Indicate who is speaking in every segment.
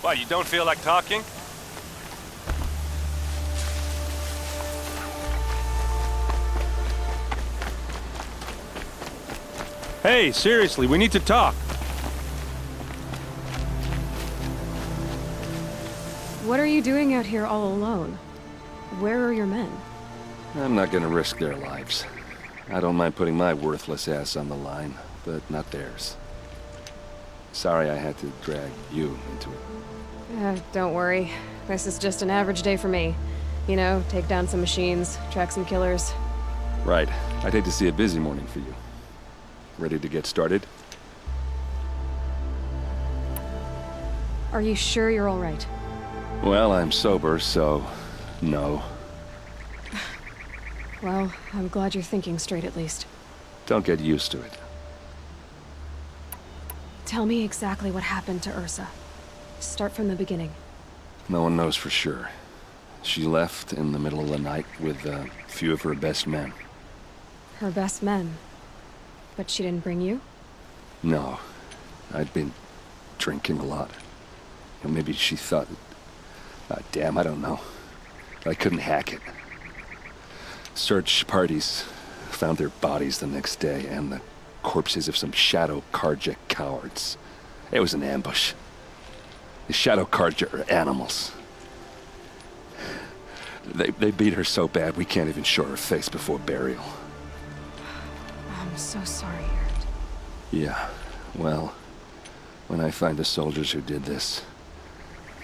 Speaker 1: Why, you don't feel like talking?
Speaker 2: Hey, seriously, we need to talk.
Speaker 3: What are you doing out here all alone? Where are your men?
Speaker 4: I'm not gonna risk their lives. I don't mind putting my worthless ass on the line, but not theirs. Sorry I had to drag you into it.
Speaker 3: Don't worry. This is just an average day for me. You know, take down some machines, track some killers.
Speaker 4: Right. I'd hate to see a busy morning for you. Ready to get started?
Speaker 3: Are you sure you're all right?
Speaker 4: Well, I'm sober, so... no.
Speaker 3: Well, I'm glad you're thinking straight at least.
Speaker 4: Don't get used to it.
Speaker 3: Tell me exactly what happened to Ursa. Start from the beginning.
Speaker 4: No one knows for sure. She left in the middle of the night with a few of her best men.
Speaker 3: Her best men? But she didn't bring you?
Speaker 4: No. I'd been drinking a lot. Or maybe she thought... damn, I don't know. I couldn't hack it. Search parties found their bodies the next day, and the corpses of some Shadow Karja cowards. It was an ambush. The Shadow Karja are animals. They beat her so bad we can't even show her face before burial.
Speaker 3: I'm so sorry, Ert.
Speaker 4: Yeah, well, when I find the soldiers who did this,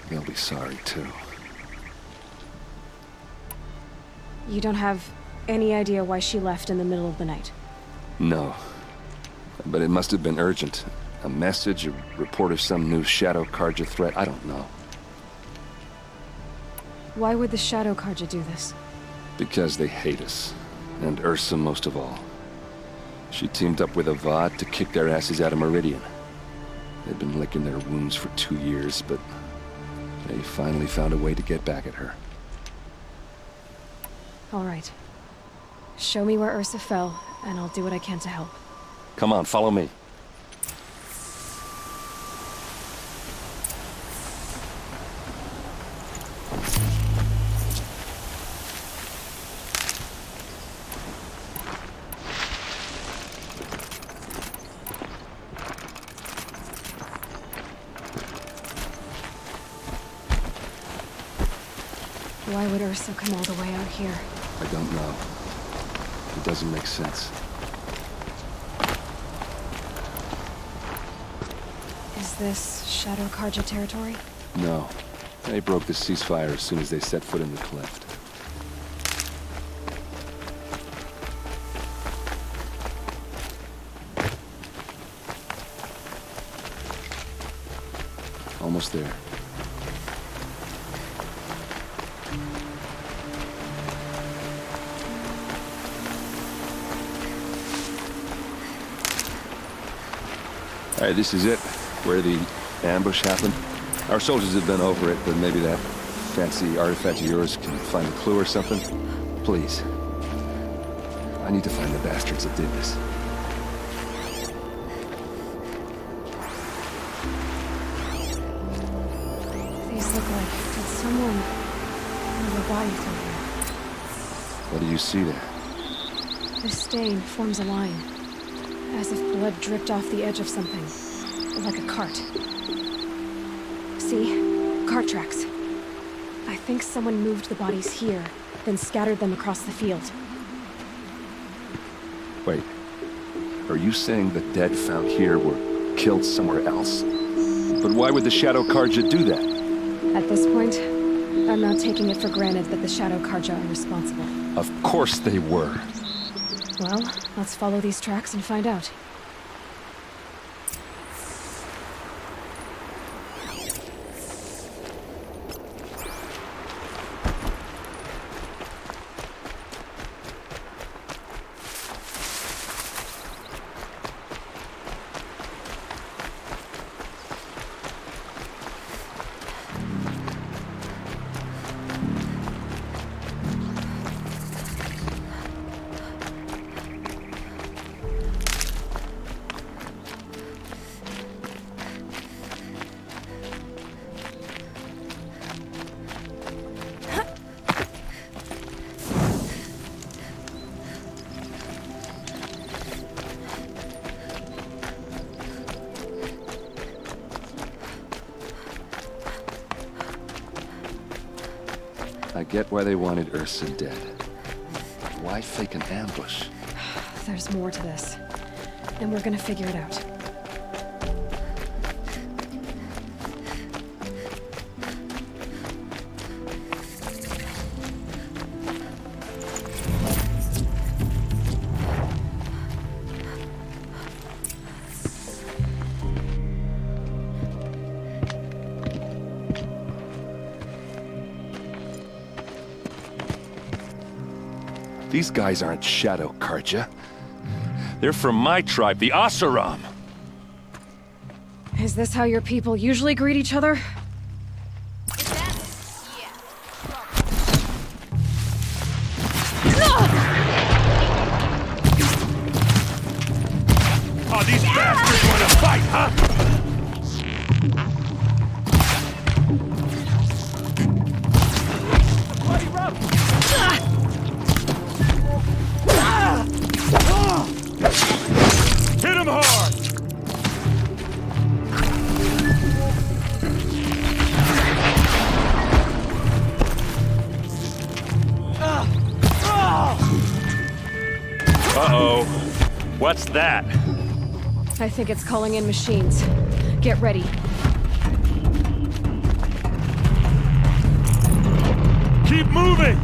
Speaker 4: they'll be sorry too.
Speaker 3: You don't have any idea why she left in the middle of the night?
Speaker 4: No. But it must have been urgent. A message, a report of some new Shadow Karja threat, I don't know.
Speaker 3: Why would the Shadow Karja do this?
Speaker 4: Because they hate us. And Ursa most of all. She teamed up with Avad to kick their asses out of Meridian. They'd been licking their wounds for 2 years, but they finally found a way to get back at her.
Speaker 3: All right. Show me where Ursa fell, and I'll do what I can to help.
Speaker 4: Come on, follow me.
Speaker 3: Why would Ursa come all the way out here?
Speaker 4: I don't know. It doesn't make sense.
Speaker 3: Is this Shadow Karja territory?
Speaker 4: No. They broke the ceasefire as soon as they set foot in the cleft. Almost there. All right, this is it, where the ambush happened. Our soldiers have been over it, but maybe that fancy artifact of yours can find a clue or something. Please. I need to find the bastards that did this.
Speaker 3: These look like did someone move a body through here.
Speaker 4: What do you see there?
Speaker 3: The stain forms a line, as if blood dripped off the edge of something, like a cart. See? Cart tracks. I think someone moved the bodies here, then scattered them across the field.
Speaker 4: Wait. Are you saying the dead found here were killed somewhere else? But why would the Shadow Karja do that?
Speaker 3: At this point, I'm not taking it for granted that the Shadow Karja are responsible.
Speaker 4: Of course they were.
Speaker 3: Well, let's follow these tracks and find out.
Speaker 4: I get why they wanted Ursa dead. Why fake an ambush?
Speaker 3: There's more to this. And we're gonna figure it out.
Speaker 4: These guys aren't Shadow Karja. They're from my tribe, the Asaram.
Speaker 3: Is this how your people usually greet each other?
Speaker 2: Oh, these bastards want to fight, huh? Hit him hard! Uh-oh. What's that?
Speaker 3: I think it's calling in machines. Get ready.
Speaker 2: Keep moving!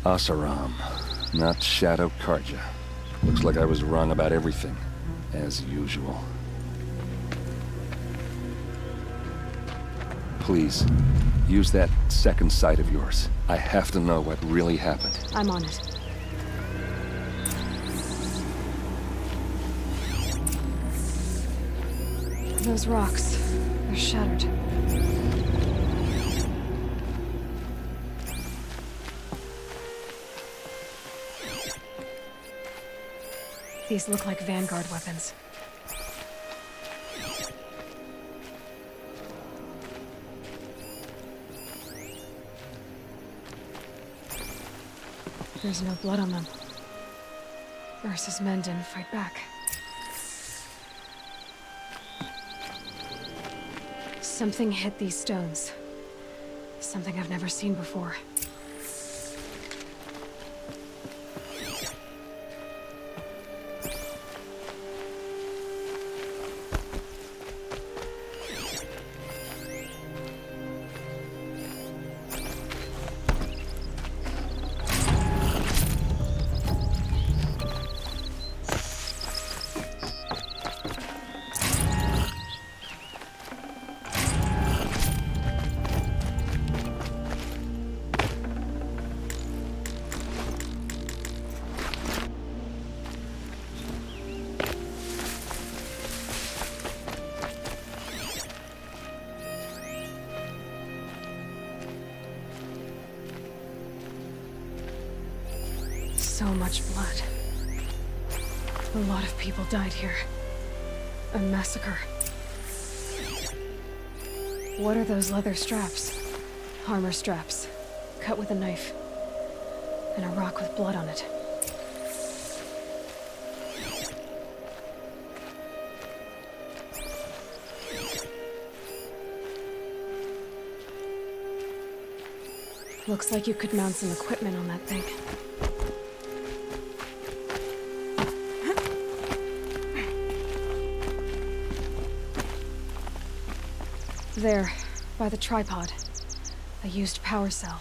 Speaker 4: Asaram, not Shadow Karja. Looks like I was wrong about everything, as usual. Please, use that second sight of yours. I have to know what really happened.
Speaker 3: I'm on it. Those rocks, they're shattered. These look like Vanguard weapons. There's no blood on them. Ursa's men didn't fight back. Something hit these stones. Something I've never seen before. So much blood. A lot of people died here. A massacre. What are those leather straps? Armor straps, cut with a knife. And a rock with blood on it. Looks like you could mount some equipment on that thing. There, by the tripod. A used power cell.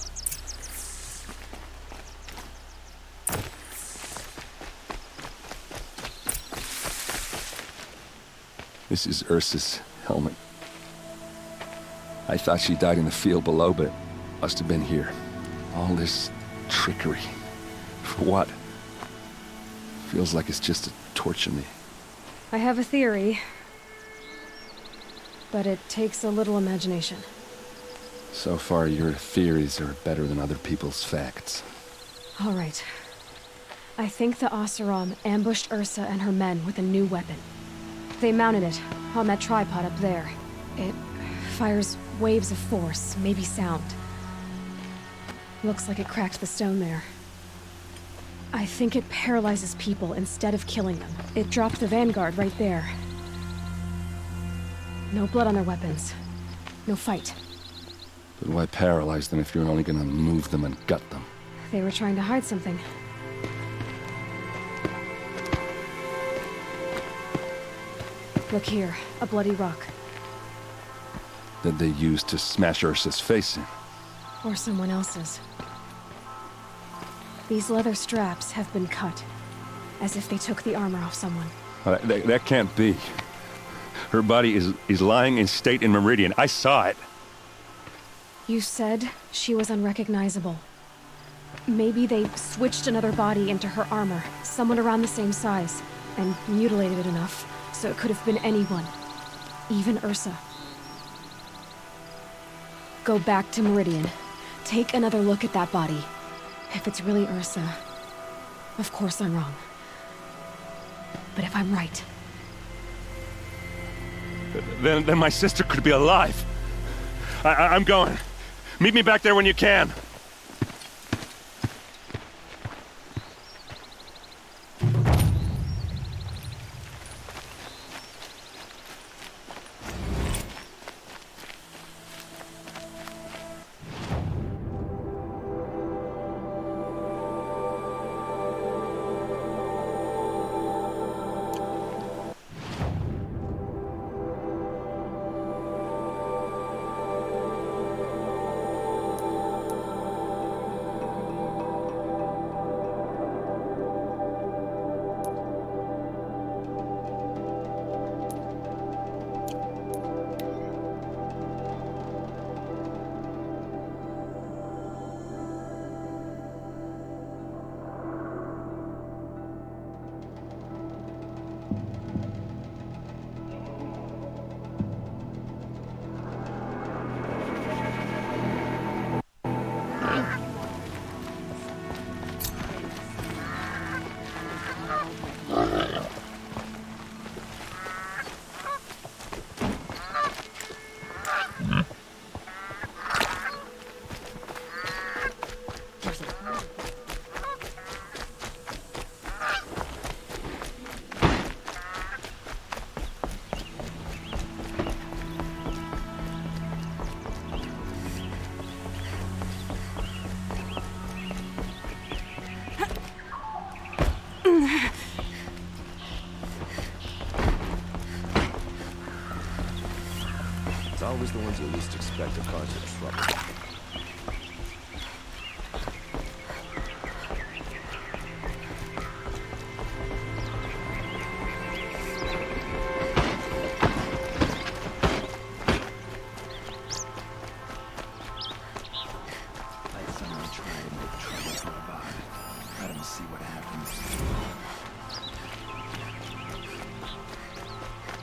Speaker 4: This is Ursa's helmet. I thought she died in the field below, but must have been here. All this trickery. For what? Feels like it's just to torture me.
Speaker 3: I have a theory. But it takes a little imagination.
Speaker 4: So far, your theories are better than other people's facts.
Speaker 3: All right. I think the Oseram ambushed Ursa and her men with a new weapon. They mounted it on that tripod up there. It fires waves of force, maybe sound. Looks like it cracked the stone there. I think it paralyzes people instead of killing them. It dropped the vanguard right there. No blood on their weapons. No fight.
Speaker 4: But why paralyze them if you're only gonna move them and gut them?
Speaker 3: They were trying to hide something. Look here, a bloody rock.
Speaker 4: That they used to smash Ursa's face in.
Speaker 3: Or someone else's. These leather straps have been cut, as if they took the armor off someone.
Speaker 4: That can't be. Her body is lying in state in Meridian. I saw it.
Speaker 3: You said she was unrecognizable. Maybe they switched another body into her armor, someone around the same size, and mutilated it enough, so it could have been anyone. Even Ursa. Go back to Meridian. Take another look at that body. If it's really Ursa, of course I'm wrong. But if I'm right...
Speaker 2: Then my sister could be alive. I'm going. Meet me back there when you can.
Speaker 1: Always the ones you least expect to cause you trouble. Let someone try and make trouble for a body. Let him see what happens.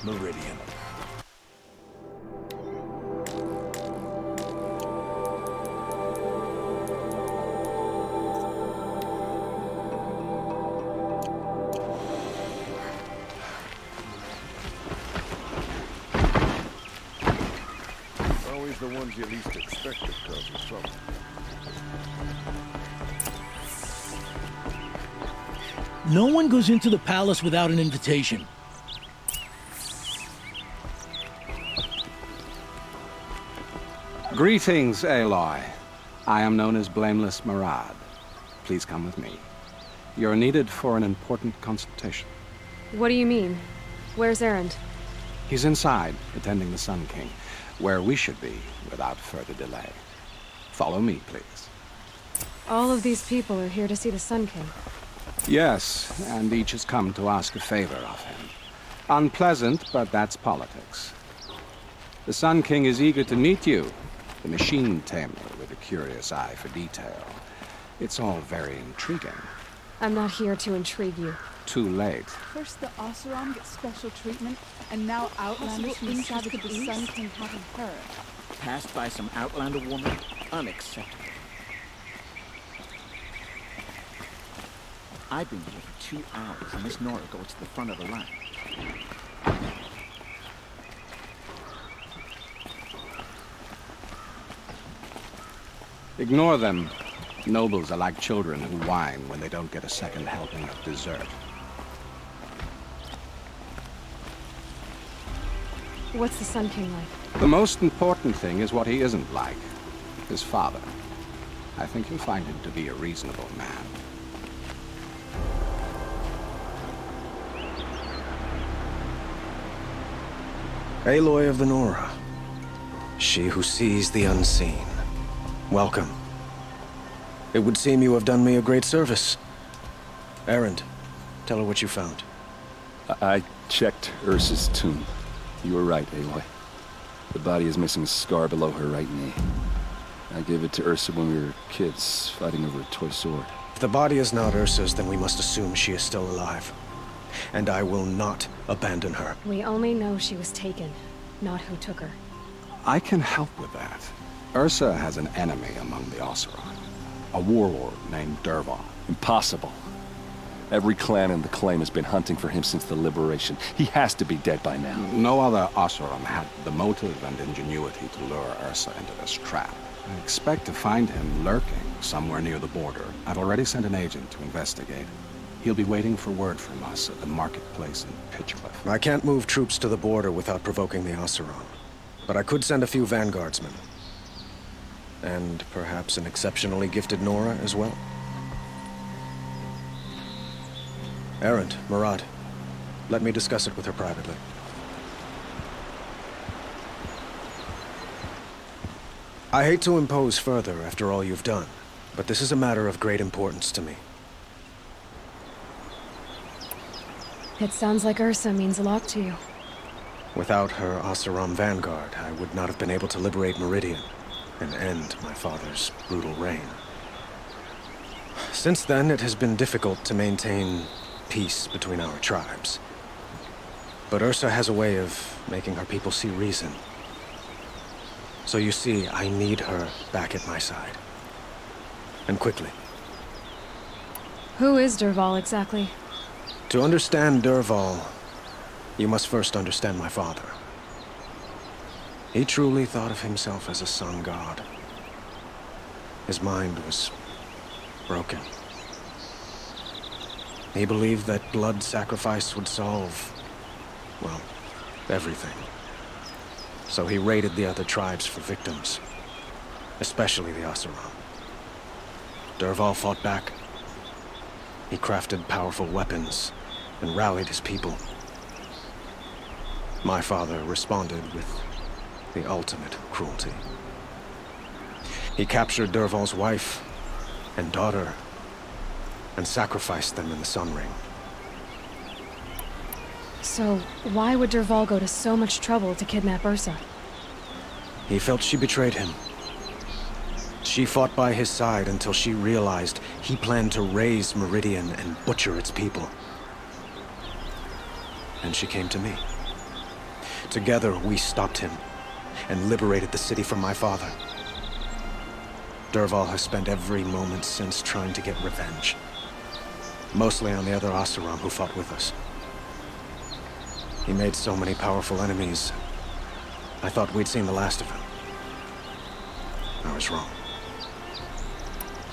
Speaker 1: Meridian. Always the ones you least expect that cause you trouble.
Speaker 5: No one goes into the palace without an invitation.
Speaker 6: Greetings, Aloy. I am known as Blameless Marad. Please come with me. You're needed for an important consultation.
Speaker 3: What do you mean? Where's Erend?
Speaker 6: He's inside, attending the Sun King, where we should be without further delay. Follow me, please.
Speaker 3: All of these people are here to see the Sun King.
Speaker 6: Yes, and each has come to ask a favor of him. Unpleasant, but that's politics. The Sun King is eager to meet you, the machine tamer with a curious eye for detail. It's all very intriguing.
Speaker 3: I'm not here to intrigue you.
Speaker 6: Too late.
Speaker 7: First the Oseram gets special treatment, and now Outlanders from the south of the Sun King having her.
Speaker 8: Passed by some Outlander woman? Unacceptable. I've been here for 2 hours, and Miss Nora goes to the front of the line.
Speaker 6: Ignore them. Nobles are like children who whine when they don't get a second helping of dessert.
Speaker 3: What's the Sun King like?
Speaker 6: The most important thing is what he isn't like. His father. I think you'll find him to be a reasonable man.
Speaker 1: Aloy of the Nora. She who sees the unseen. Welcome. It would seem you have done me a great service. Erend, tell her what you found.
Speaker 4: I checked Ursa's tomb. You were right, Aloy. The body is missing a scar below her right knee. I gave it to Ursa when we were kids, fighting over a toy sword.
Speaker 1: If the body is not Ursa's, then we must assume she is still alive. And I will not abandon her.
Speaker 3: We only know she was taken, not who took her.
Speaker 6: I can help with that. Ursa has an enemy among the Oseram. A warlord named Dervahl.
Speaker 4: Impossible. Every clan in the claim has been hunting for him since the liberation. He has to be dead by now.
Speaker 6: No other Oseram had the motive and ingenuity to lure Ursa into this trap. I expect to find him lurking somewhere near the border. I've already sent an agent to investigate. He'll be waiting for word from us at the marketplace in Pitchcliff.
Speaker 1: I can't move troops to the border without provoking the Oseram. But I could send a few vanguardsmen. And perhaps an exceptionally gifted Nora as well. Erend, Marad, let me discuss it with her privately. I hate to impose further after all you've done, but this is a matter of great importance to me.
Speaker 3: It sounds like Ursa means a lot to you.
Speaker 1: Without her Oseram vanguard, I would not have been able to liberate Meridian and end my father's brutal reign. Since then, it has been difficult to maintain peace between our tribes. But Ursa has a way of making her people see reason. So you see, I need her back at my side. And quickly.
Speaker 3: Who is Dervahl exactly?
Speaker 1: To understand Dervahl, you must first understand my father. He truly thought of himself as a sun god. His mind was broken. He believed that blood sacrifice would solve, well, everything. So he raided the other tribes for victims, especially the Oseram. Dervahl fought back. He crafted powerful weapons and rallied his people. My father responded with The ultimate cruelty. He captured Dervahl's wife and daughter and sacrificed them in the Sun Ring.
Speaker 3: So, why would Dervahl go to so much trouble to kidnap Ursa?
Speaker 1: He felt she betrayed him. She fought by his side until she realized he planned to raise Meridian and butcher its people. And she came to me. Together, we stopped him and liberated the city from my father. Dervahl has spent every moment since trying to get revenge. Mostly on the other Oseram who fought with us. He made so many powerful enemies, I thought we'd seen the last of him. I was wrong.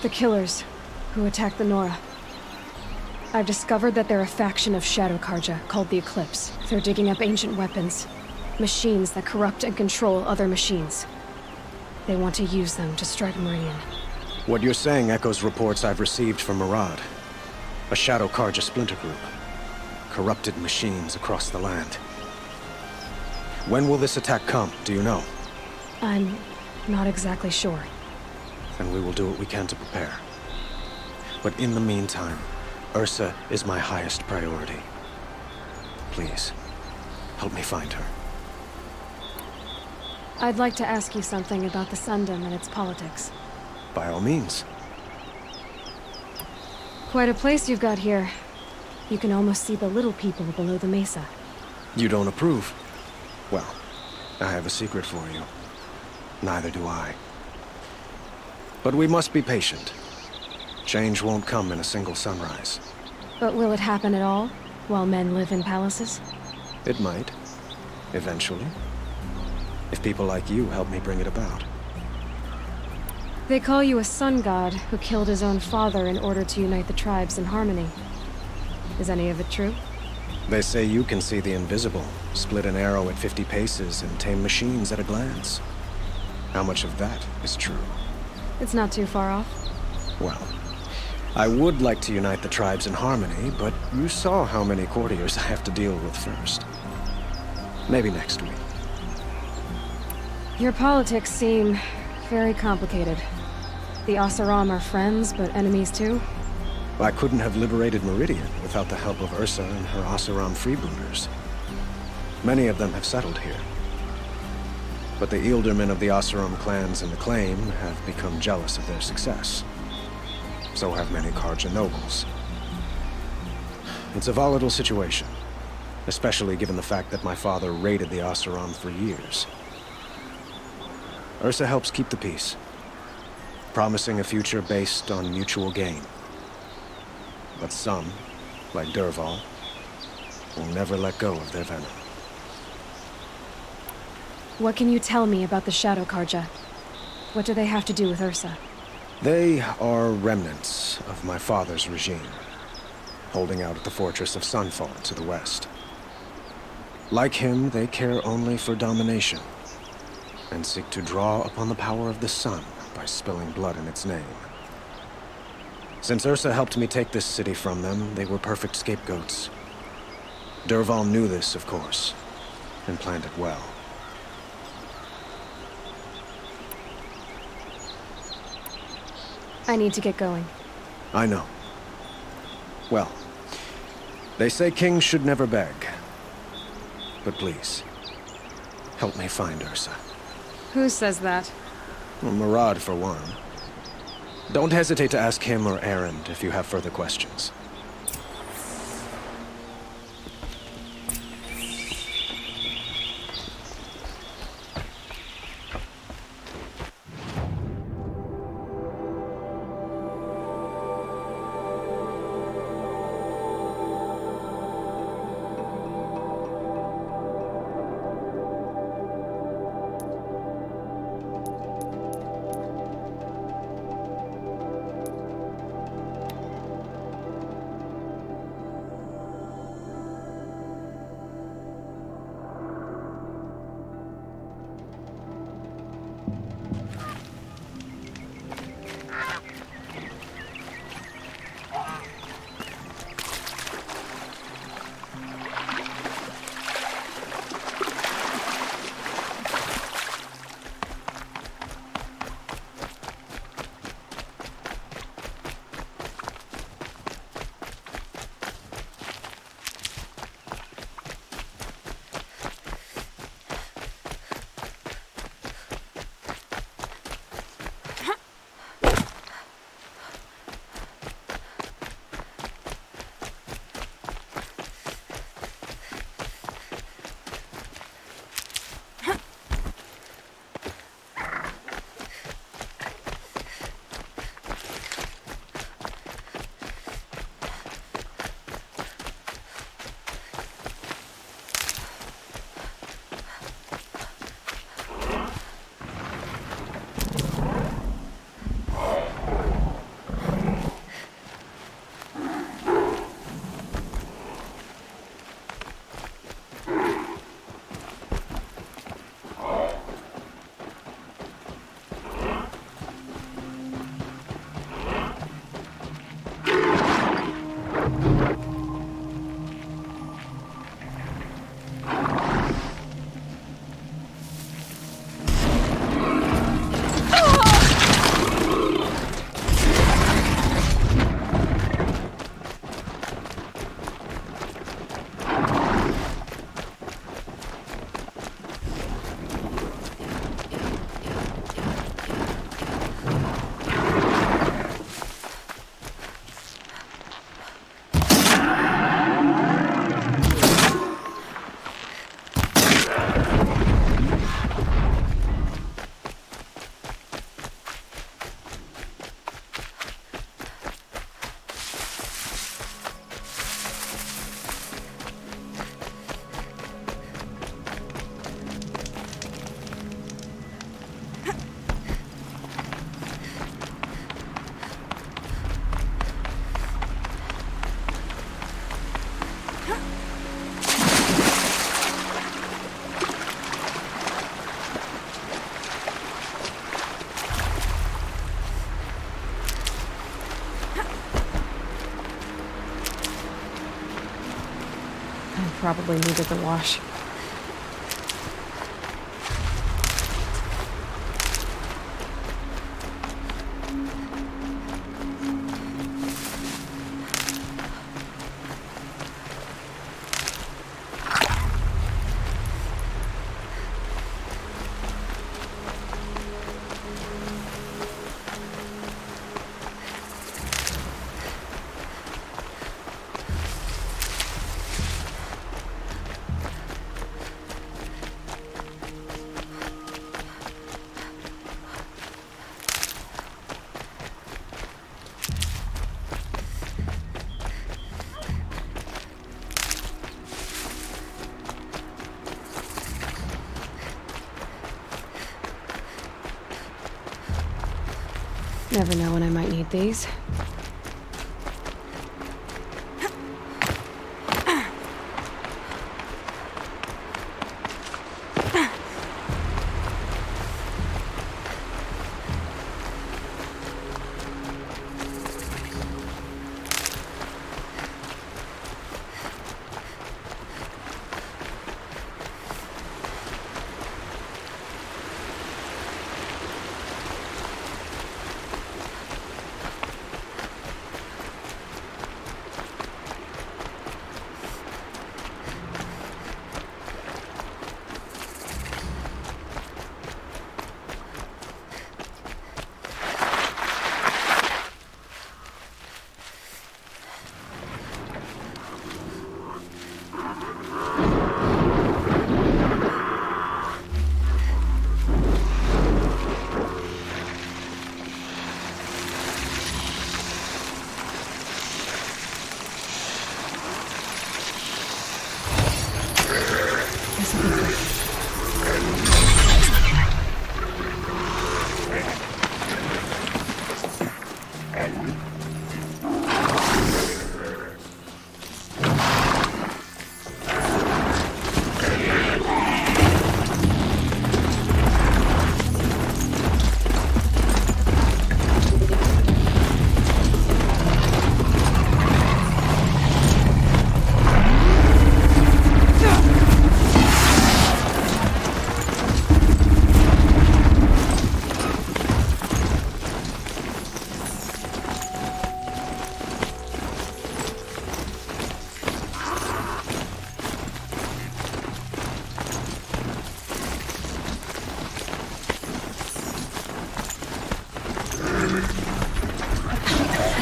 Speaker 3: The killers who attacked the Nora. I've discovered that they're a faction of Shadow Karja called the Eclipse. They're digging up ancient weapons, machines that corrupt and control other machines. They want to use them to strike Meridian.
Speaker 1: What you're saying echoes reports I've received from Murad, a Shadow Karja splinter group. Corrupted machines across the land. When will this attack come, do you know?
Speaker 3: I'm not exactly sure.
Speaker 1: Then we will do what we can to prepare. But in the meantime, Ursa is my highest priority. Please, help me find her.
Speaker 3: I'd like to ask you something about the Sundom and its politics.
Speaker 1: By all means.
Speaker 3: Quite a place you've got here. You can almost see the little people below the mesa.
Speaker 1: You don't approve? Well, I have a secret for you. Neither do I. But we must be patient. Change won't come in a single sunrise.
Speaker 3: But will it happen at all, while men live in palaces?
Speaker 1: It might. Eventually. If people like you help me bring it about.
Speaker 3: They call you a sun god who killed his own father in order to unite the tribes in harmony. Is any of it true?
Speaker 1: They say you can see the invisible, split an arrow at 50 paces, and tame machines at a glance. How much of that is true?
Speaker 3: It's not too far off.
Speaker 1: Well, I would like to unite the tribes in harmony, but you saw how many courtiers I have to deal with first. Maybe next week.
Speaker 3: Your politics seem very complicated. The Oseram are friends, but enemies too?
Speaker 1: I couldn't have liberated Meridian without the help of Ursa and her Oseram freebooters. Many of them have settled here. But the Ealdormen of the Oseram clans in the claim have become jealous of their success. So have many Karja nobles. It's a volatile situation, especially given the fact that my father raided the Oseram for years. Ursa helps keep the peace, promising a future based on mutual gain. But some, like Dervahl, will never let go of their venom.
Speaker 3: What can you tell me about the Shadow Karja? What do they have to do with Ursa?
Speaker 1: They are remnants of my father's regime, holding out at the fortress of Sunfall to the west. Like him, they care only for domination, and seek to draw upon the power of the sun by spilling blood in its name. Since Ursa helped me take this city from them, they were perfect scapegoats. Dervahl knew this, of course, and planned it well.
Speaker 3: I need to get going.
Speaker 1: I know. Well, they say kings should never beg. But please, help me find Ursa.
Speaker 3: Who says that?
Speaker 1: Well, Murad, for one. Don't hesitate to ask him or Erend if you have further questions.
Speaker 3: probably needed the wash. Never know when I might need these.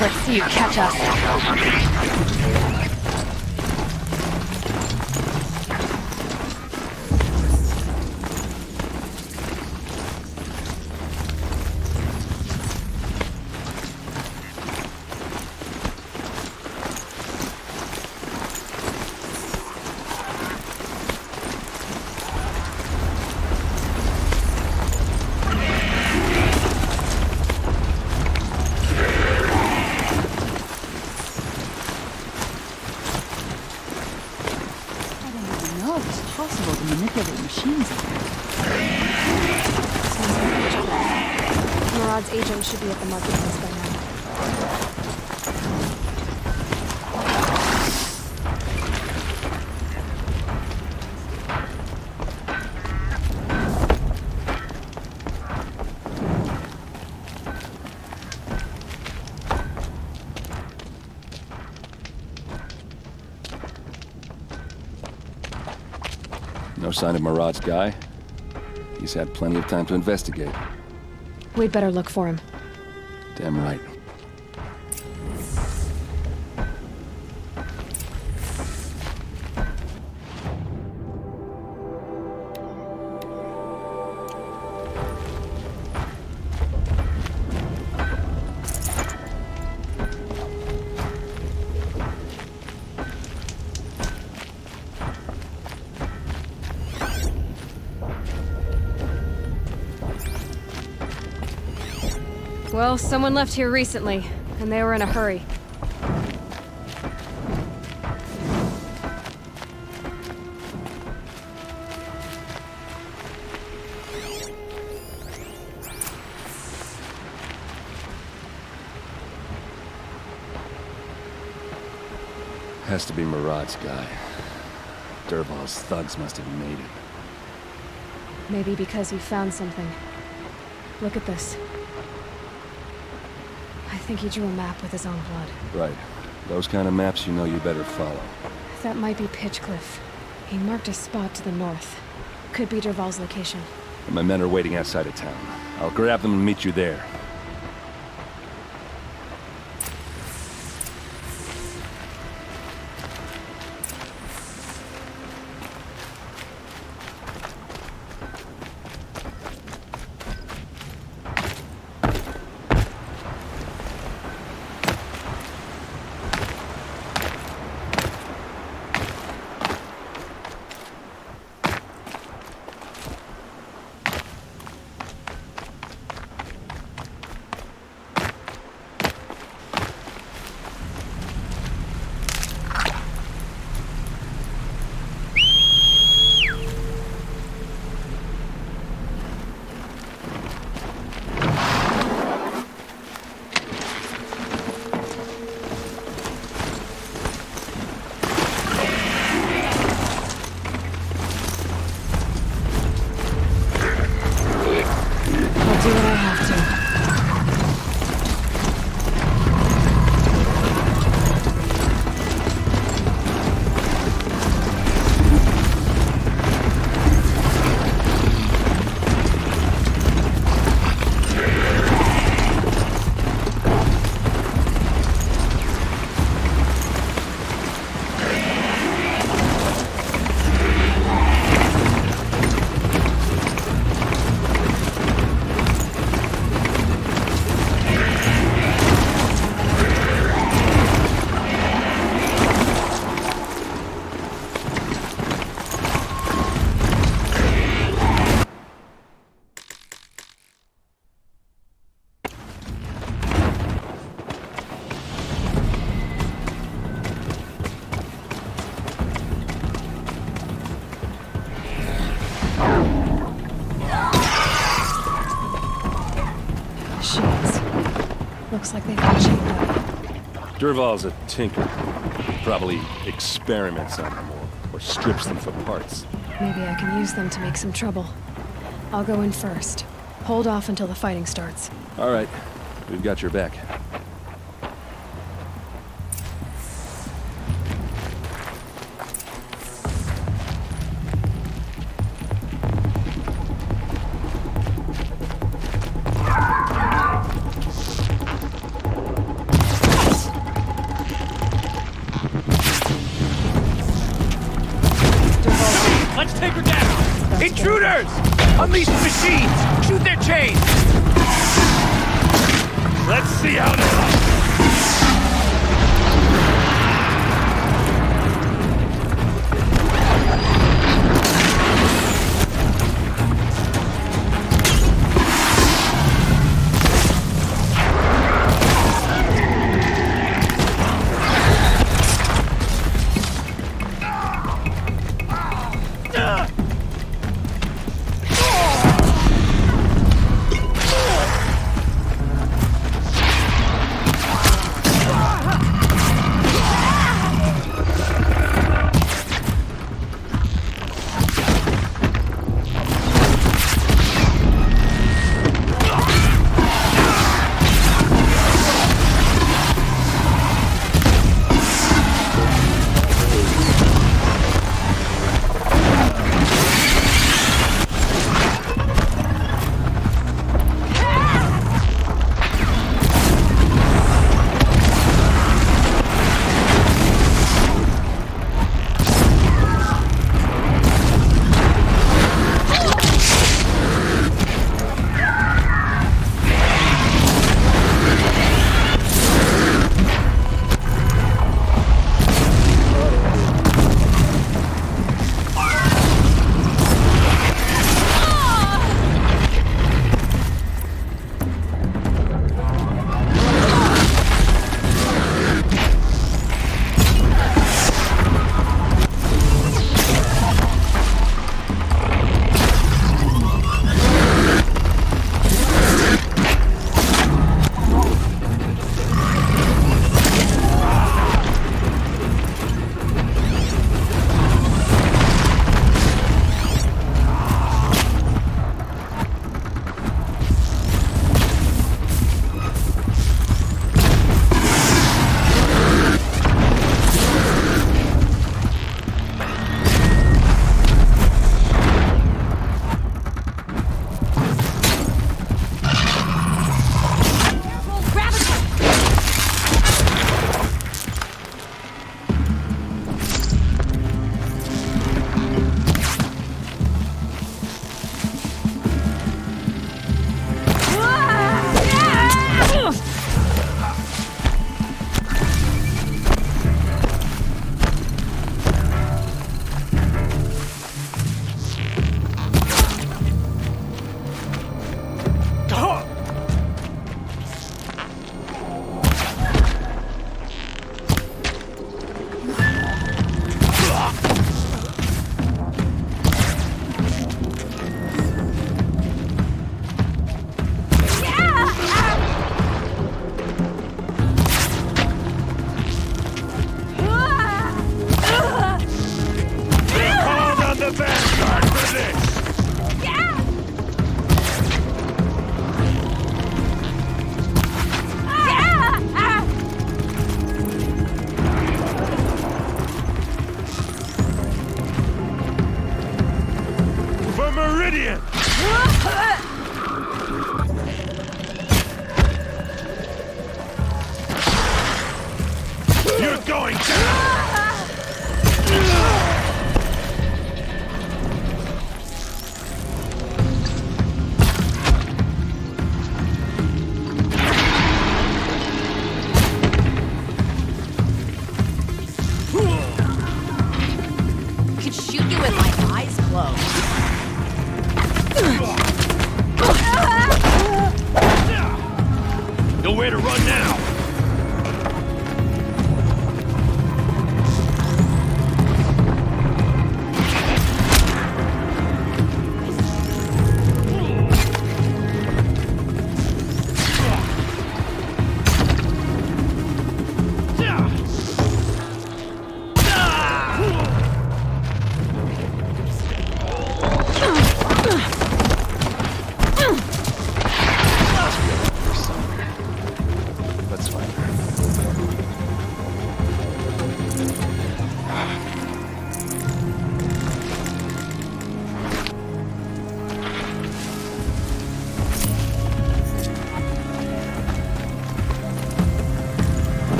Speaker 3: Let's see you catch us.
Speaker 7: Possible to manipulate machines.
Speaker 3: Murad's agent should be at the marketplace by now.
Speaker 4: No sign of Murad's guy. He's had plenty of time to investigate.
Speaker 3: We'd better look for him.
Speaker 4: Damn right.
Speaker 3: Well, someone left here recently, and they were in a hurry.
Speaker 4: Has to be Murad's guy. Dervahl's thugs must have made it.
Speaker 3: Maybe because he found something. Look at this. I think he drew a map with his own blood.
Speaker 4: Right. Those kind of maps you know you better follow.
Speaker 3: That might be Pitchcliff. He marked a spot to the north. Could be Dervahl's location.
Speaker 4: My men are waiting outside of town. I'll grab them and meet you there.
Speaker 3: Do what I have to. Looks like they've been chained up.
Speaker 4: Dervahl's a tinker. Probably experiments on them or strips them for parts.
Speaker 3: Maybe I can use them to make some trouble. I'll go in first. Hold off until the fighting starts.
Speaker 4: All right. We've got your back.
Speaker 9: Let's take her down! Intruders! Unleash the machines! Shoot their chains! Let's see how they like.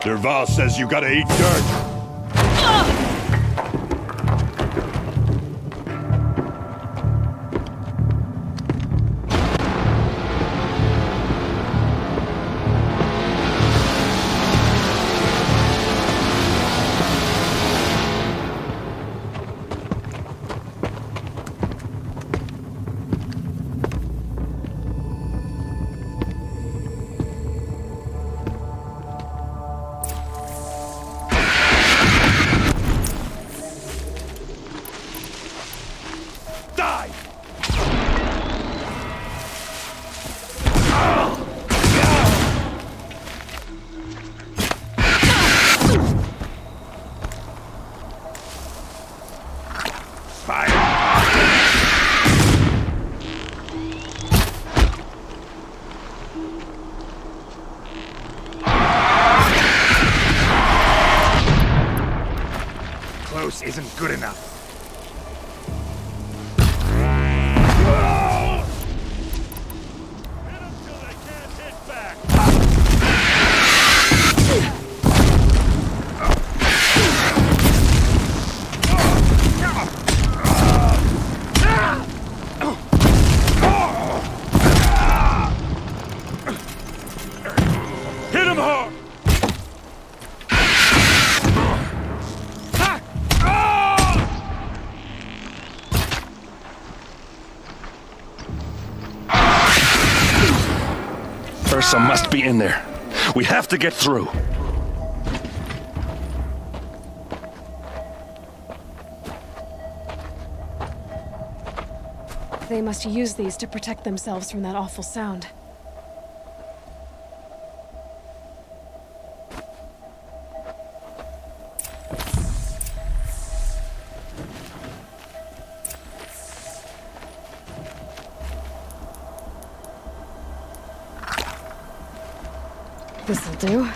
Speaker 2: Derval says you gotta eat dirt.
Speaker 9: Close isn't good enough.
Speaker 2: Hit him hard! Ursa must be in there. We have to get through.
Speaker 3: They must use these to protect themselves from that awful sound. This'll do.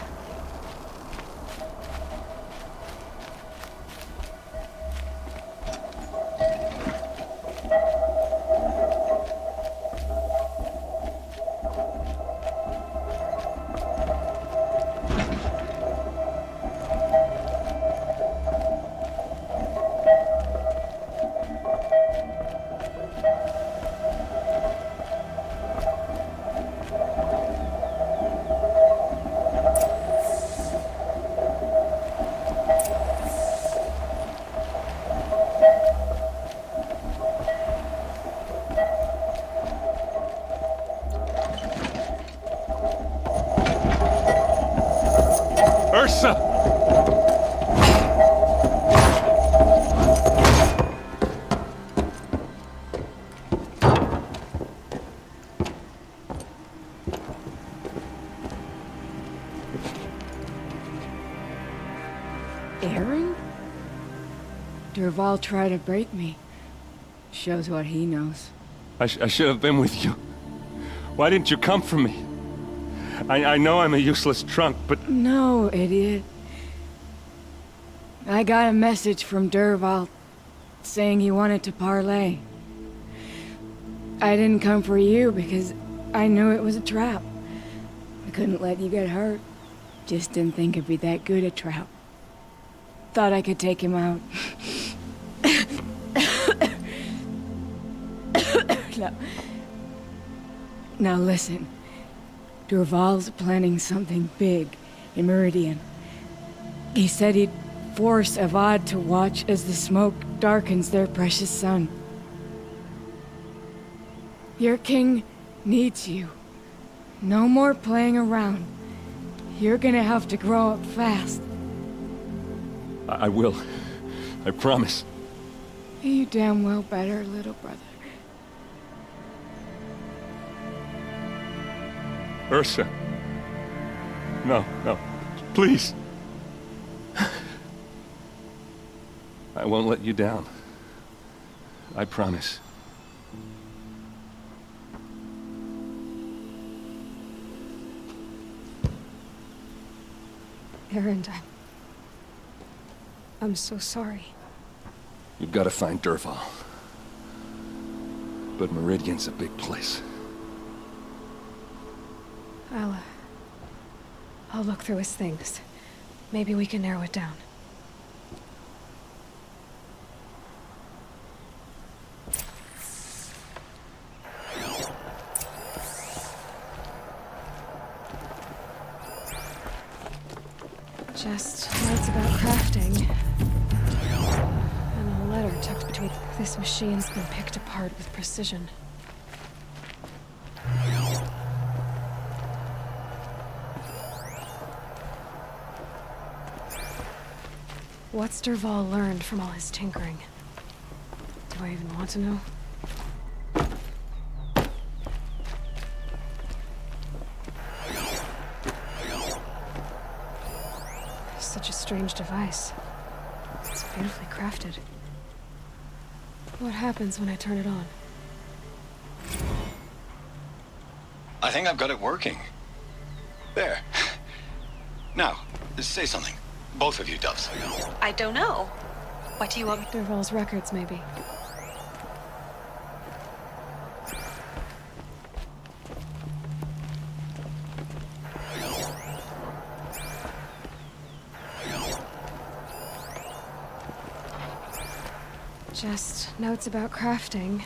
Speaker 2: Ursa!
Speaker 10: Aaron? Derval tried to break me. Shows what he knows.
Speaker 2: I should have been with you. Why didn't you come for me? I know I'm a useless trunk, but...
Speaker 10: No, idiot. I got a message from Derval saying he wanted to parlay. I didn't come for you because I knew it was a trap. I couldn't let you get hurt. Just didn't think it'd be that good a trap. Thought I could take him out. Now listen. Derval's planning something big in Meridian. He said he'd force Avad to watch as the smoke darkens their precious sun. Your king needs you. No more playing around. You're gonna have to grow up fast.
Speaker 2: I will. I promise.
Speaker 10: You damn well better, little brother.
Speaker 2: Ursa. No, no. Please. I won't let you down. I promise.
Speaker 3: Aaron, I'm so sorry.
Speaker 4: You've got to find Derval. But Meridian's a big place.
Speaker 3: I'll look through his things. Maybe we can narrow it down. Just notes about crafting. And a letter tucked between... This machine's been picked apart with precision. What's Dervahl learned from all his tinkering? Do I even want to know? Such a strange device. It's beautifully crafted. What happens when I turn it on?
Speaker 11: I think I've got it working. There. Now, say something. Both of you, Doves.
Speaker 12: I don't know. What do you want?
Speaker 3: Dervahl's records, maybe. Just notes about crafting.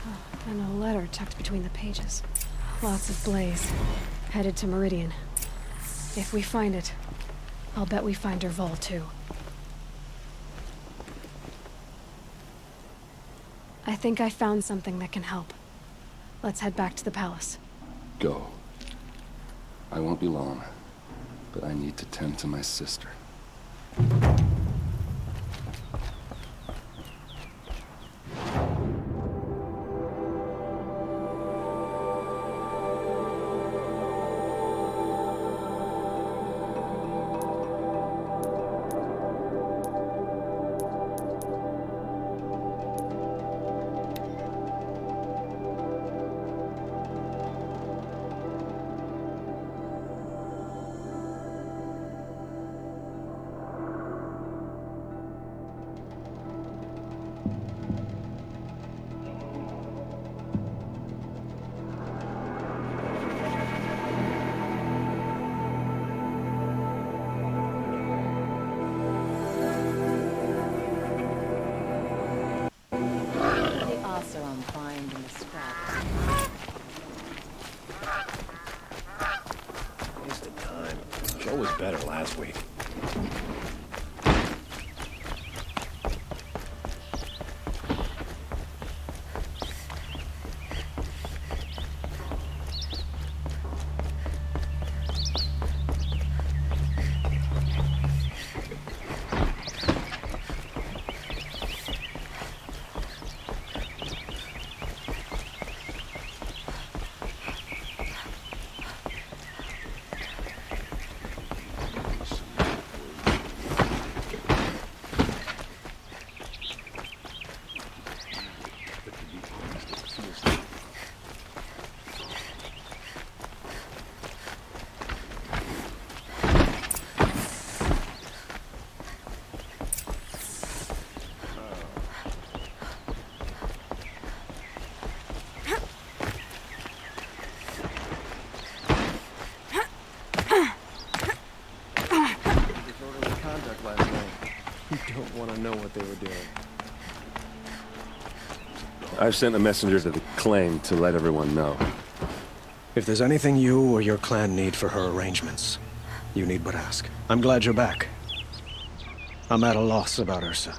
Speaker 3: Oh, and a letter tucked between the pages. Lots of blaze. Headed to Meridian. If we find it, I'll bet we find Dervahl too. I think I found something that can help. Let's head back to the palace.
Speaker 4: Go. I won't be long, but I need to tend to my sister.
Speaker 1: Was better last week. Want to know what they were doing.
Speaker 4: I've sent a messenger to the claim to let everyone know.
Speaker 1: If there's anything you or your clan need for her arrangements, you need but ask. I'm glad you're back. I'm at a loss about Ursa.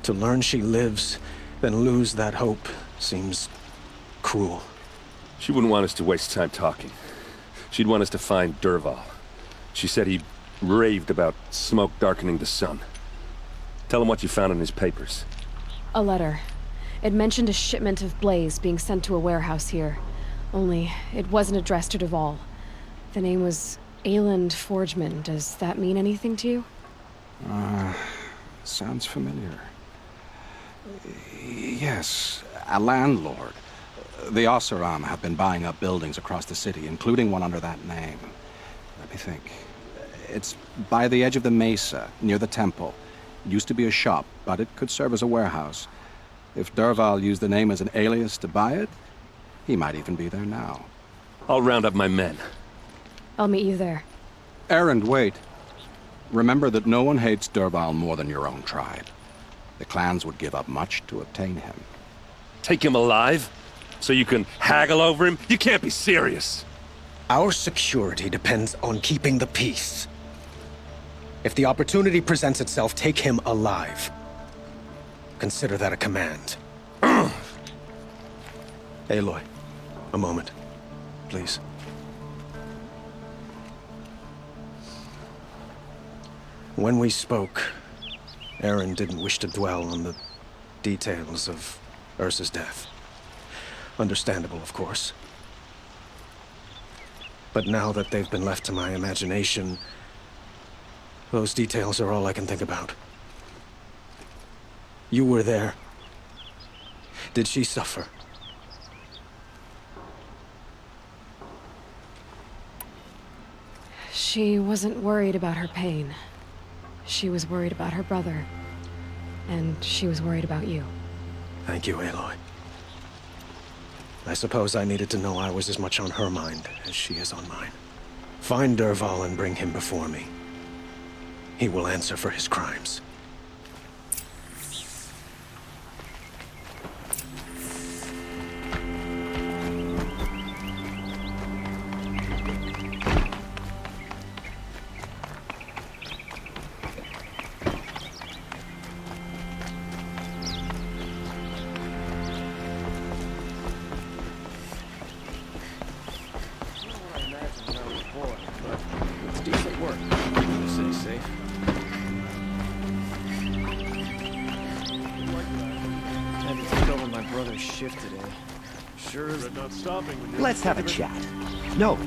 Speaker 1: To learn she lives, then lose that hope, seems cruel.
Speaker 4: She wouldn't want us to waste time talking. She'd want us to find Dervahl. She said he raved about smoke darkening the sun. Tell him what you found in his papers.
Speaker 3: A letter. It mentioned a shipment of blaze being sent to a warehouse here. Only, it wasn't addressed to Dervahl. The name was Ayland Forgeman. Does that mean anything to you?
Speaker 6: Sounds familiar. Yes, a landlord. The Oseram have been buying up buildings across the city, including one under that name. Let me think. It's by the edge of the mesa, near the temple. It used to be a shop, but it could serve as a warehouse. If Dervahl used the name as an alias to buy it, he might even be there now.
Speaker 4: I'll round up my men.
Speaker 3: I'll meet you there.
Speaker 6: Errand, wait. Remember that no one hates Dervahl more than your own tribe. The clans would give up much to obtain him.
Speaker 2: Take him alive? So you can haggle over him? You can't be serious.
Speaker 1: Our security depends on keeping the peace. If the opportunity presents itself, take him alive. Consider that a command. Aloy, a moment, please. When we spoke, Aaron didn't wish to dwell on the details of Ursa's death. Understandable, of course. But now that they've been left to my imagination, those details are all I can think about. You were there. Did she suffer?
Speaker 3: She wasn't worried about her pain. She was worried about her brother. And she was worried about you.
Speaker 1: Thank you, Aloy. I suppose I needed to know I was as much on her mind as she is on mine. Find Dervahl and bring him before me. He will answer for his crimes.
Speaker 9: Let's have a chat. No,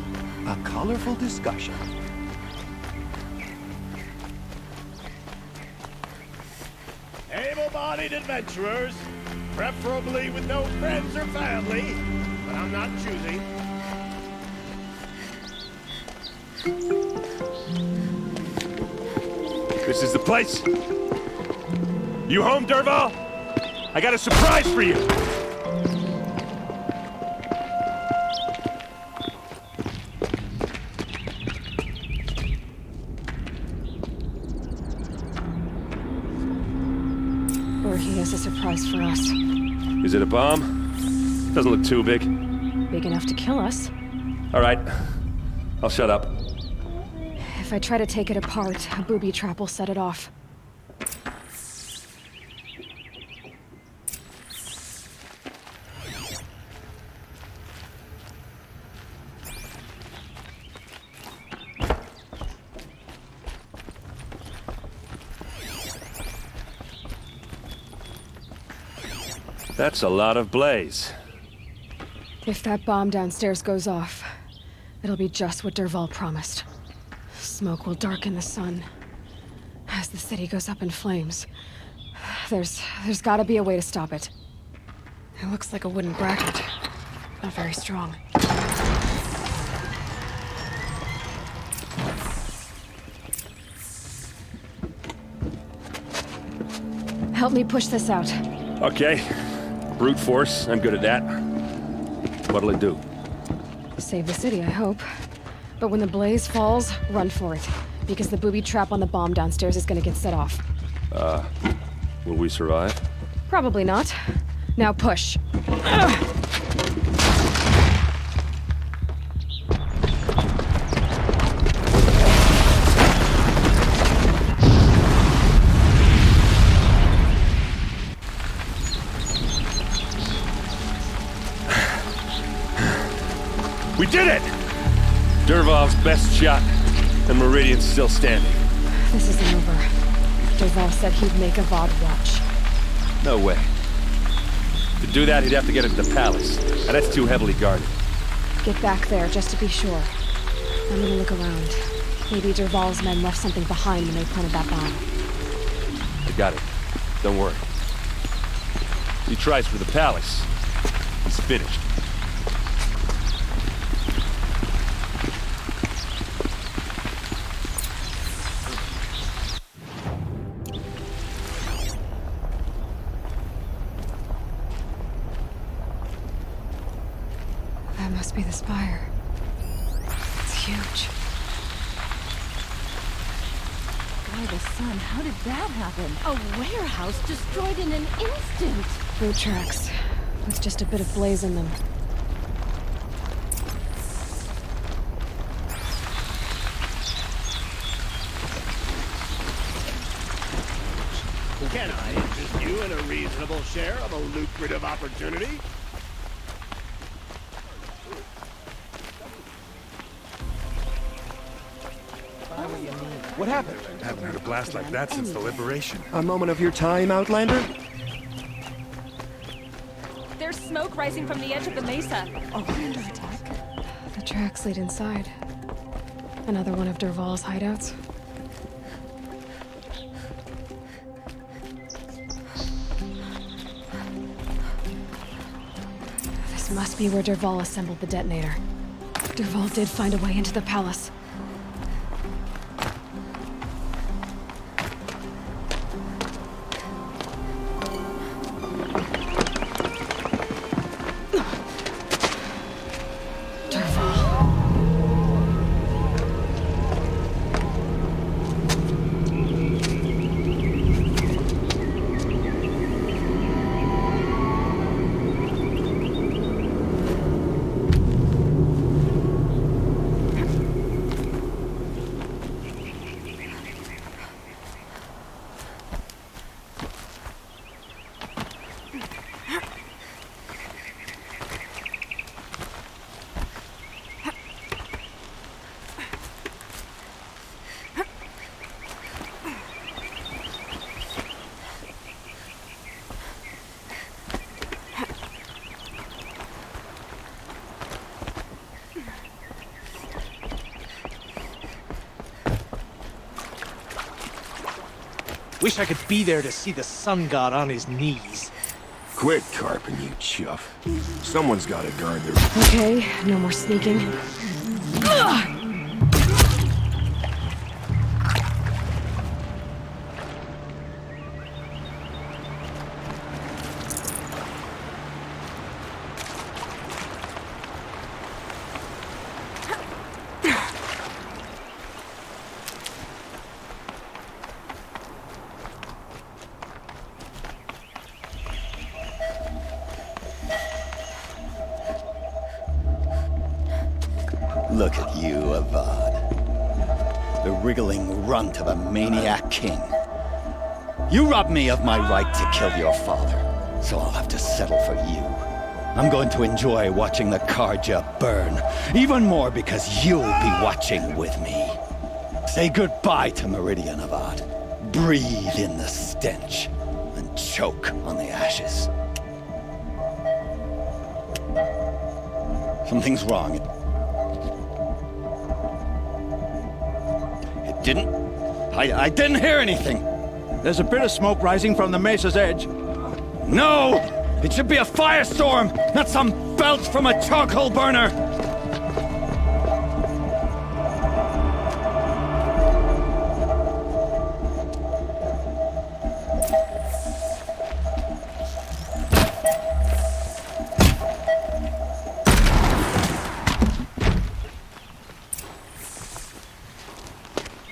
Speaker 9: a colorful discussion.
Speaker 13: Able-bodied adventurers, preferably with no friends or family, but I'm not choosy.
Speaker 2: This is the place. You home, Dervahl? I got a surprise for you.
Speaker 3: Or he has a surprise for us.
Speaker 2: Is it a bomb? Doesn't look too big.
Speaker 3: Big enough to kill us.
Speaker 2: All right. I'll shut up.
Speaker 3: If I try to take it apart, a booby trap will set it off.
Speaker 2: That's a lot of blaze.
Speaker 3: If that bomb downstairs goes off, it'll be just what Dervahl promised. Smoke will darken the sun. As the city goes up in flames, there's gotta be a way to stop it. It looks like a wooden bracket. Not very strong. Help me push this out.
Speaker 2: Okay. Brute force, I'm good at that. What'll it do?
Speaker 3: Save the city, I hope. But when the blaze falls, run for it. Because the booby trap on the bomb downstairs is gonna get set off.
Speaker 2: Will we survive?
Speaker 3: Probably not. Now push.
Speaker 2: We did it! Dervahl's best shot, and Meridian's still standing.
Speaker 3: This isn't over. Dervahl said he'd make a VOD watch.
Speaker 2: No way. To do that, he'd have to get into the palace, and that's too heavily guarded.
Speaker 3: Get back there, just to be sure. I'm gonna look around. Maybe Dervahl's men left something behind when they planted that bomb.
Speaker 2: I got it. Don't worry. He tries for the palace. He's finished.
Speaker 3: That must be the spire. It's huge.
Speaker 7: By the sun, how did that happen? A warehouse destroyed in an instant!
Speaker 3: Boot tracks, with just a bit of blaze in them.
Speaker 13: Can I interest you in a reasonable share of a lucrative opportunity?
Speaker 9: What happened?
Speaker 2: Haven't heard a blast like that since the liberation.
Speaker 9: A moment of your time, Outlander?
Speaker 12: There's smoke rising from the edge of the mesa.
Speaker 3: Oh, under attack. The tracks lead inside. Another one of Dervahl's hideouts. This must be where Dervahl assembled the detonator. Dervahl did find a way into the palace.
Speaker 9: Wish I could be there to see the sun god on his knees.
Speaker 13: Quit carping, you chuff. Someone's got to guard their...
Speaker 3: Okay, no more sneaking.
Speaker 11: Look at you, Avad. The wriggling runt of a maniac king. You robbed me of my right to kill your father, so I'll have to settle for you. I'm going to enjoy watching the Karja burn, even more because you'll be watching with me. Say goodbye to Meridian, Avad. Breathe in the stench, and choke on the ashes. Something's wrong. I didn't hear anything.
Speaker 9: There's a bit of smoke rising from the mesa's edge.
Speaker 11: No! It should be a firestorm, not some belch from a charcoal burner!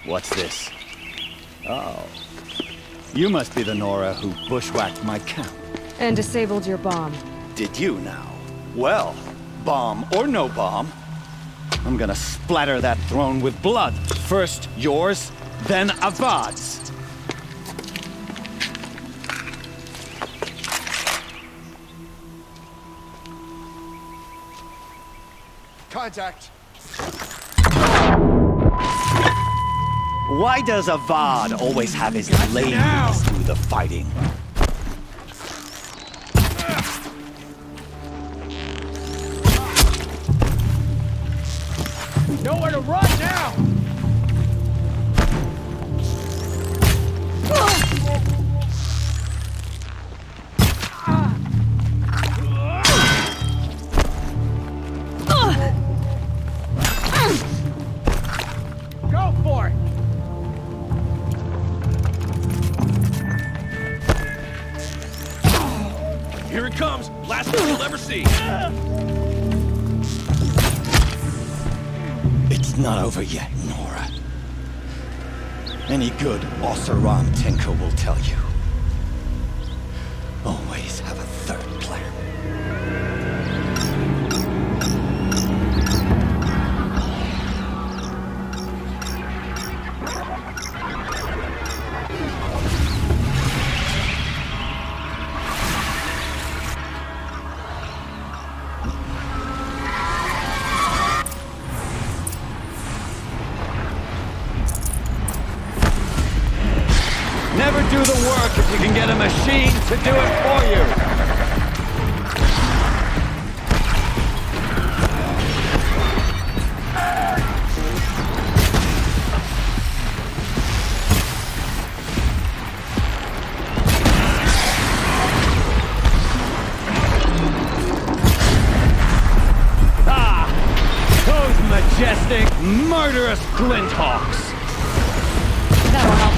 Speaker 11: What's this? Oh. You must be the Nora who bushwhacked my camp.
Speaker 3: And disabled your bomb.
Speaker 11: Did you now? Well, bomb or no bomb, I'm gonna splatter that throne with blood. First yours, then Avad's.
Speaker 9: Contact.
Speaker 11: Why does Avad always have his ladies do the fighting?
Speaker 9: Nowhere to run now! Go for it! Here it comes! Last one you'll ever see!
Speaker 11: It's not over yet, Nora. Any good Oseram tinker will tell you. Always have a third plan.
Speaker 9: Never do the work if you can get a machine to do it for you. Ah! Those majestic, murderous glinthawks!
Speaker 3: That'll help.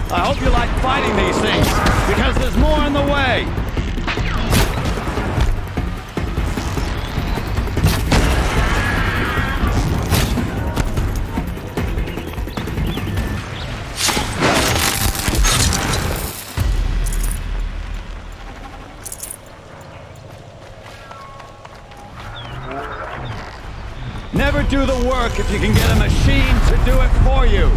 Speaker 9: I hope you like fighting these things, because there's more in the way! Never do the work if you can get a machine to do it for you!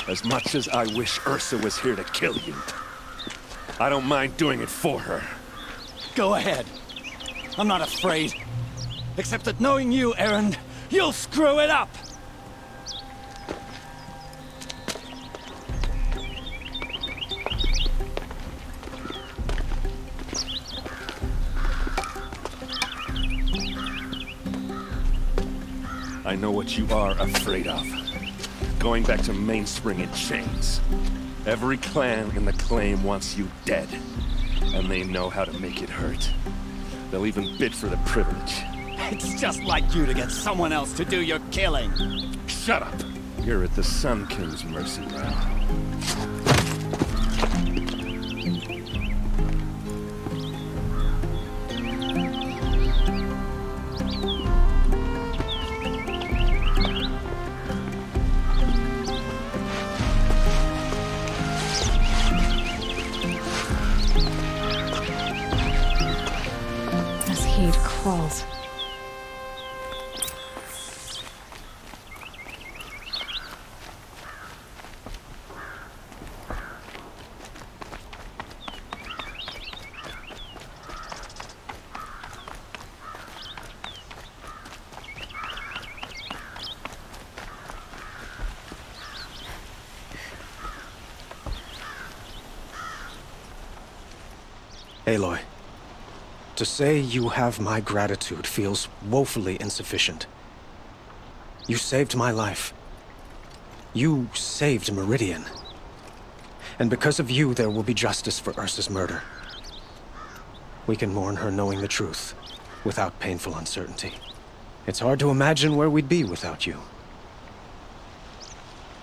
Speaker 2: As much as I wish Ursa was here to kill you, I don't mind doing it for her.
Speaker 11: Go ahead. I'm not afraid. Except that knowing you, Aaron, you'll screw it up!
Speaker 2: I know what you are afraid of. Going back to Mainspring in chains. Every clan in the claim wants you dead. And they know how to make it hurt. They'll even bid for the privilege.
Speaker 11: It's just like you to get someone else to do your killing.
Speaker 2: Shut up! You're at the Sun King's mercy now.
Speaker 3: Crawls.
Speaker 1: Aloy, to say you have my gratitude feels woefully insufficient. You saved my life. You saved Meridian. And because of you, there will be justice for Ursa's murder. We can mourn her knowing the truth, without painful uncertainty. It's hard to imagine where we'd be without you.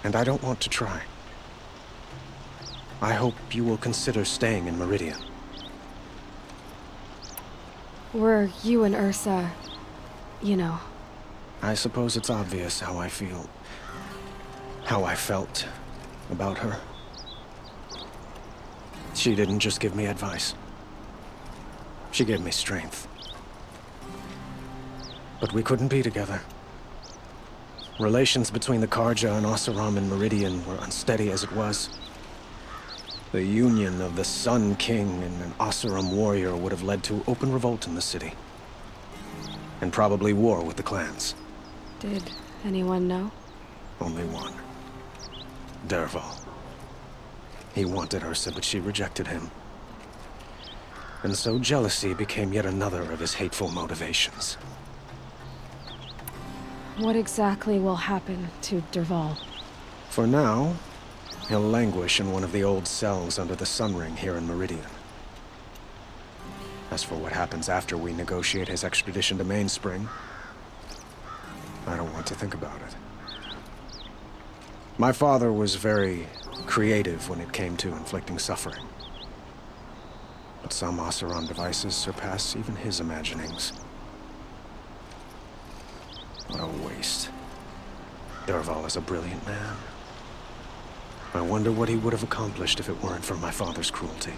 Speaker 1: And I don't want to try. I hope you will consider staying in Meridian.
Speaker 3: Were you and Ursa, you know?
Speaker 1: I suppose it's obvious how I feel. How I felt about her. She didn't just give me advice. She gave me strength. But we couldn't be together. Relations between the Karja and Oseram and Meridian were unsteady as it was. The union of the Sun King and an Oseram warrior would have led to open revolt in the city. And probably war with the clans.
Speaker 3: Did anyone know?
Speaker 1: Only one. Dervahl. He wanted Ursa, but she rejected him. And so jealousy became yet another of his hateful motivations.
Speaker 3: What exactly will happen to Dervahl?
Speaker 1: For now, he'll languish in one of the old cells under the Sun Ring here in Meridian. As for what happens after we negotiate his extradition to Mainspring, I don't want to think about it. My father was very creative when it came to inflicting suffering. But some Oseram devices surpass even his imaginings. What a waste. Dervahl is a brilliant man. I wonder what he would have accomplished if it weren't for my father's cruelty.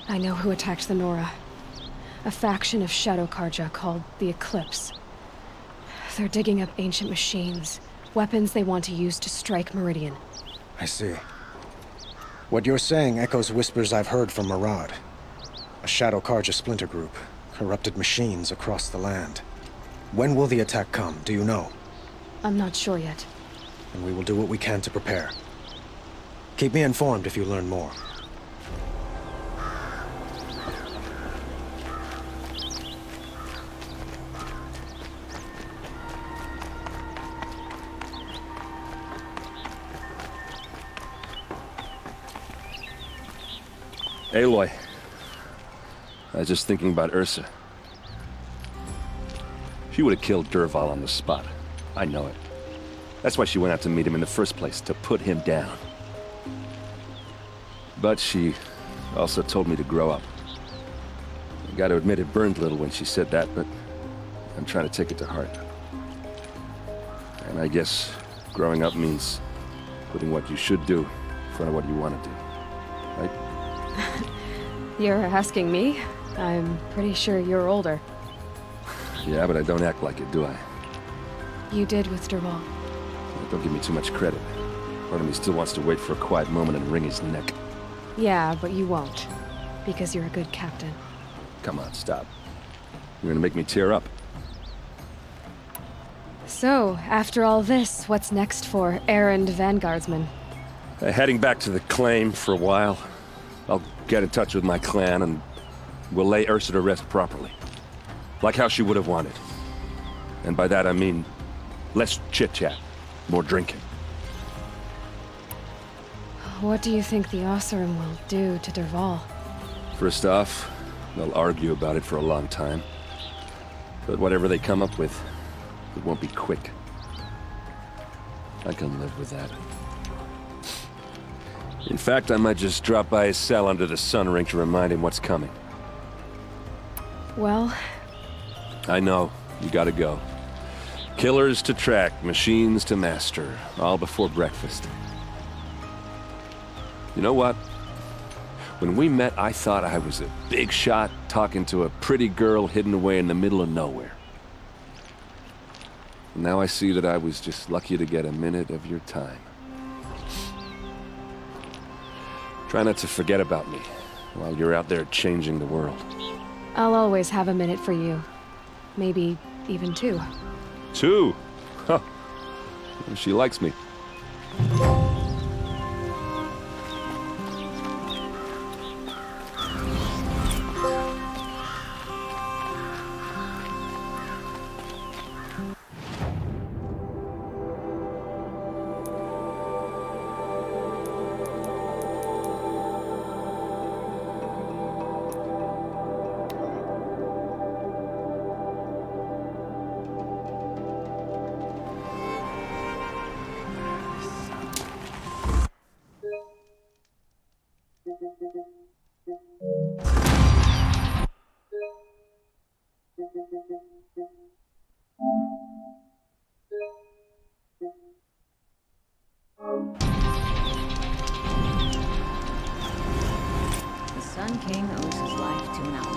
Speaker 3: I know who attacked the Nora. A faction of Shadow Karja called the Eclipse. They're digging up ancient machines, weapons they want to use to strike Meridian.
Speaker 1: I see. What you're saying echoes whispers I've heard from Murad. A Shadow Karja splinter group, corrupted machines across the land. When will the attack come, do you know?
Speaker 3: I'm not sure yet.
Speaker 1: And we will do what we can to prepare. Keep me informed if you learn more.
Speaker 4: Aloy, I was just thinking about Ursa. She would have killed Dervahl on the spot. I know it. That's why she went out to meet him in the first place, to put him down. But she also told me to grow up. I gotta admit it burned a little when she said that, but I'm trying to take it to heart. And I guess growing up means putting what you should do in front of what you want to do. Right?
Speaker 3: You're asking me? I'm pretty sure you're older.
Speaker 4: Yeah, but I don't act like it, do I?
Speaker 3: You did with Dervahl.
Speaker 4: Don't give me too much credit. Part of me still wants to wait for a quiet moment and wring his neck.
Speaker 3: Yeah, but you won't. Because you're a good captain.
Speaker 4: Come on, stop. You're gonna make me tear up.
Speaker 3: So, after all this, what's next for errand vanguardsman?
Speaker 4: Heading back to the claim for a while. I'll get in touch with my clan and we'll lay Ursa to rest properly. Like how she would have wanted. And by that I mean less chit-chat, more drinking.
Speaker 3: What do you think the Oseram will do to Dervahl?
Speaker 4: First off, they'll argue about it for a long time. But whatever they come up with, it won't be quick. I can live with that. In fact, I might just drop by his cell under the Sun Ring to remind him what's coming.
Speaker 3: Well...
Speaker 4: I know. You gotta go. Killers to track, machines to master. All before breakfast. You know what? When we met, I thought I was a big shot talking to a pretty girl hidden away in the middle of nowhere. Now I see that I was just lucky to get a minute of your time. Try not to forget about me while you're out there changing the world.
Speaker 3: I'll always have a minute for you. Maybe even two.
Speaker 4: Two? Huh. She likes me.
Speaker 14: The Sun King owes his life to an outlaw.